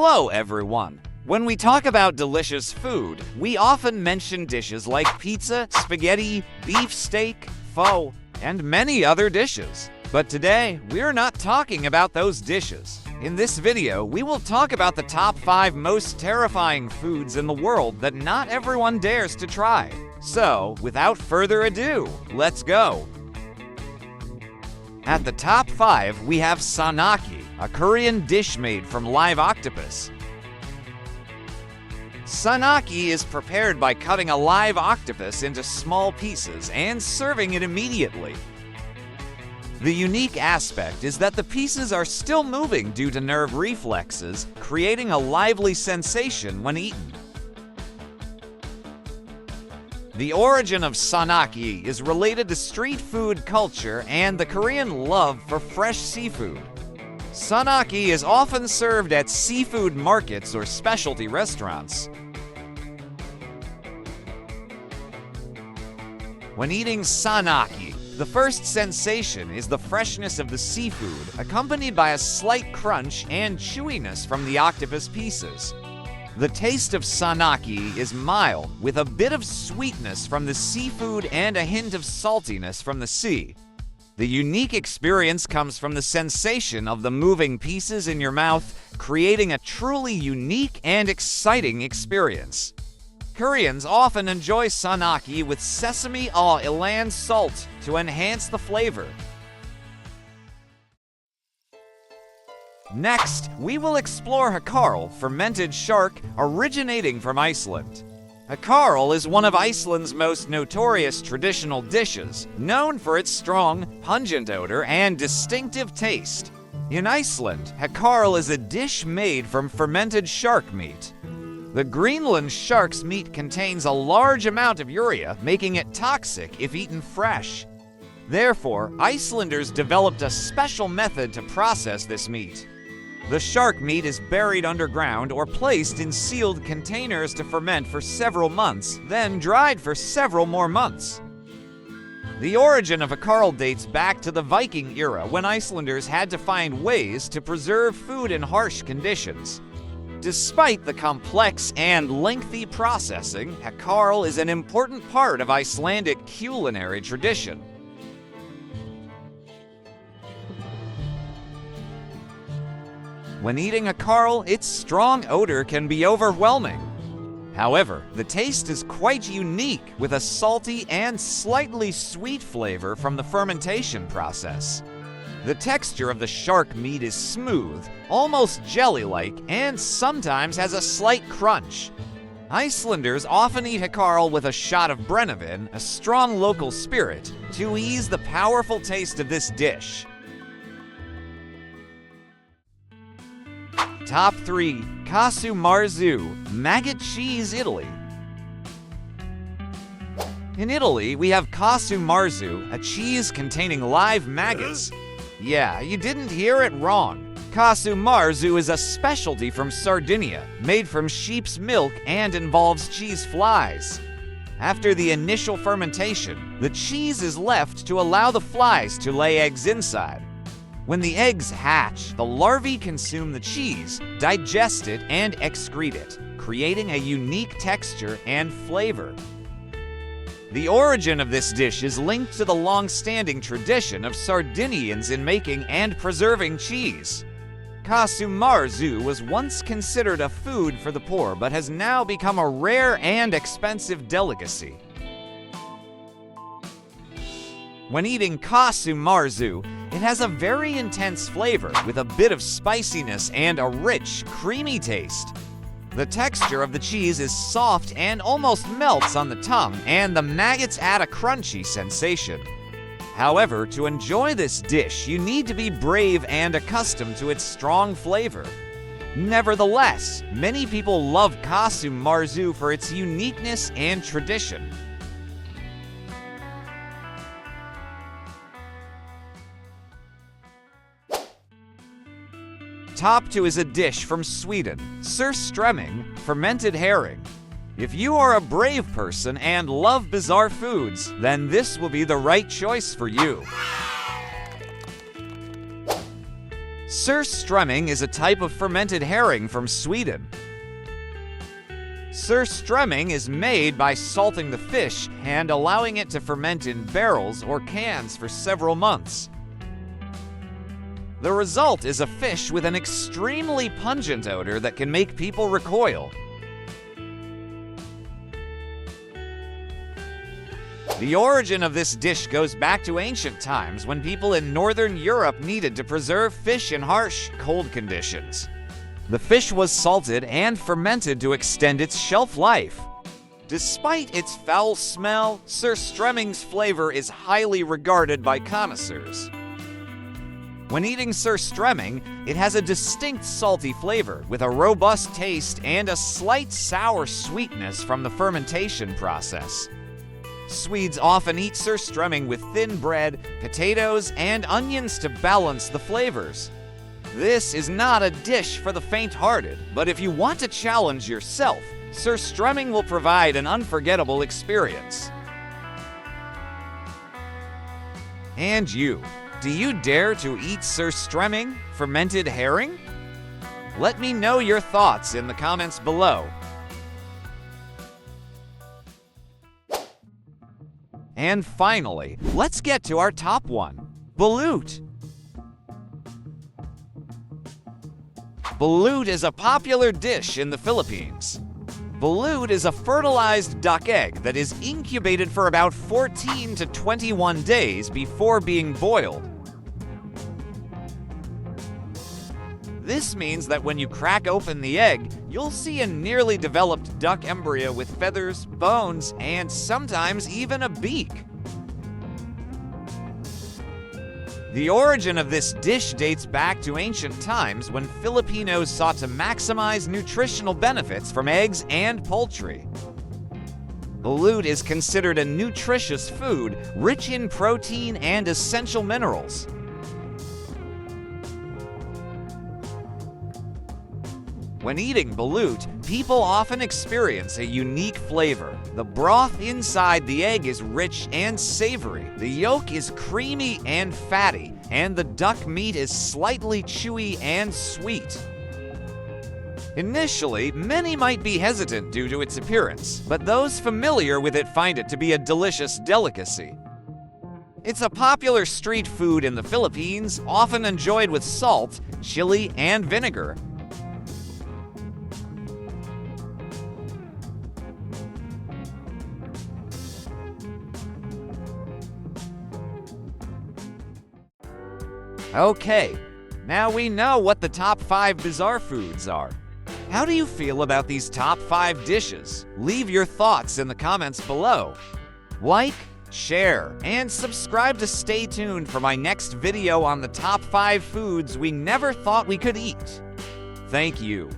Hello everyone! When we talk about delicious food, we often mention dishes like pizza, spaghetti, beef steak, pho, and many other dishes. But today, we're not talking about those dishes. In this video, we will talk about the top 5 most terrifying foods in the world that not everyone dares to try. So, without further ado, let's go! At the top 5, we have Sanaki, a Korean dish made from live octopus. Sanaki is prepared by cutting a live octopus into small pieces and serving it immediately. The unique aspect is that the pieces are still moving due to nerve reflexes, creating a lively sensation when eaten. The origin of Sanaki is related to street food culture and the Korean love for fresh seafood. Sanaki is often served at seafood markets or specialty restaurants. When eating Sanaki, the first sensation is the freshness of the seafood, accompanied by a slight crunch and chewiness from the octopus pieces. The taste of Sanaki is mild, with a bit of sweetness from the seafood and a hint of saltiness from the sea. The unique experience comes from the sensation of the moving pieces in your mouth, creating a truly unique and exciting experience. Koreans often enjoy Sanaki with sesame au ilan salt to enhance the flavor. Next, we will explore Hakarl, fermented shark originating from Iceland. Hakarl is one of Iceland's most notorious traditional dishes, known for its strong, pungent odor and distinctive taste. In Iceland, Hakarl is a dish made from fermented shark meat. The Greenland shark's meat contains a large amount of urea, making it toxic if eaten fresh. Therefore, Icelanders developed a special method to process this meat. The shark meat is buried underground or placed in sealed containers to ferment for several months, then dried for several more months. The origin of Hakarl dates back to the Viking era, when Icelanders had to find ways to preserve food in harsh conditions. Despite the complex and lengthy processing, Hakarl is an important part of Icelandic culinary tradition. When eating Hakarl, its strong odor can be overwhelming. However, the taste is quite unique, with a salty and slightly sweet flavor from the fermentation process. The texture of the shark meat is smooth, almost jelly-like, and sometimes has a slight crunch. Icelanders often eat Hakarl with a shot of Brennivin, a strong local spirit, to ease the powerful taste of this dish. Top 3. Casu Marzu, maggot cheese, Italy. In Italy, we have Casu Marzu, a cheese containing live maggots. Yeah, you didn't hear it wrong. Casu Marzu is a specialty from Sardinia, made from sheep's milk and involves cheese flies. After the initial fermentation, the cheese is left to allow the flies to lay eggs inside. When the eggs hatch, the larvae consume the cheese, digest it, and excrete it, creating a unique texture and flavor. The origin of this dish is linked to the long-standing tradition of Sardinians in making and preserving cheese. Casu Marzu was once considered a food for the poor, but has now become a rare and expensive delicacy. When eating Casu Marzu, it has a very intense flavor with a bit of spiciness and a rich, creamy taste. The texture of the cheese is soft and almost melts on the tongue, and the maggots add a crunchy sensation. However, to enjoy this dish, you need to be brave and accustomed to its strong flavor. Nevertheless, many people love Casu Marzu for its uniqueness and tradition. Top 2 is a dish from Sweden, surströmming, fermented herring. If you are a brave person and love bizarre foods, then this will be the right choice for you. Surströmming is a type of fermented herring from Sweden. Surströmming is made by salting the fish and allowing it to ferment in barrels or cans for several months. The result is a fish with an extremely pungent odor that can make people recoil. The origin of this dish goes back to ancient times when people in Northern Europe needed to preserve fish in harsh, cold conditions. The fish was salted and fermented to extend its shelf life. Despite its foul smell, surströmming's flavor is highly regarded by connoisseurs. When eating surströmming, it has a distinct salty flavor with a robust taste and a slight sour sweetness from the fermentation process. Swedes often eat surströmming with thin bread, potatoes, and onions to balance the flavors. This is not a dish for the faint-hearted, but if you want to challenge yourself, surströmming will provide an unforgettable experience. And you, do you dare to eat surströmming, fermented herring? Let me know your thoughts in the comments below. And finally, let's get to our top one, balut. Balut is a popular dish in the Philippines. Balut is a fertilized duck egg that is incubated for about 14 to 21 days before being boiled. This means that when you crack open the egg, you'll see a nearly developed duck embryo with feathers, bones, and sometimes even a beak. The origin of this dish dates back to ancient times when Filipinos sought to maximize nutritional benefits from eggs and poultry. Balut is considered a nutritious food, rich in protein and essential minerals. When eating balut, people often experience a unique flavor. The broth inside the egg is rich and savory, the yolk is creamy and fatty, and the duck meat is slightly chewy and sweet. Initially, many might be hesitant due to its appearance, but those familiar with it find it to be a delicious delicacy. It's a popular street food in the Philippines, often enjoyed with salt, chili, and vinegar. Okay, now we know what the top 5 bizarre foods are. How do you feel about these top 5 dishes? Leave your thoughts in the comments below. Like, share, and subscribe to stay tuned for my next video on the top 5 foods we never thought we could eat. Thank you.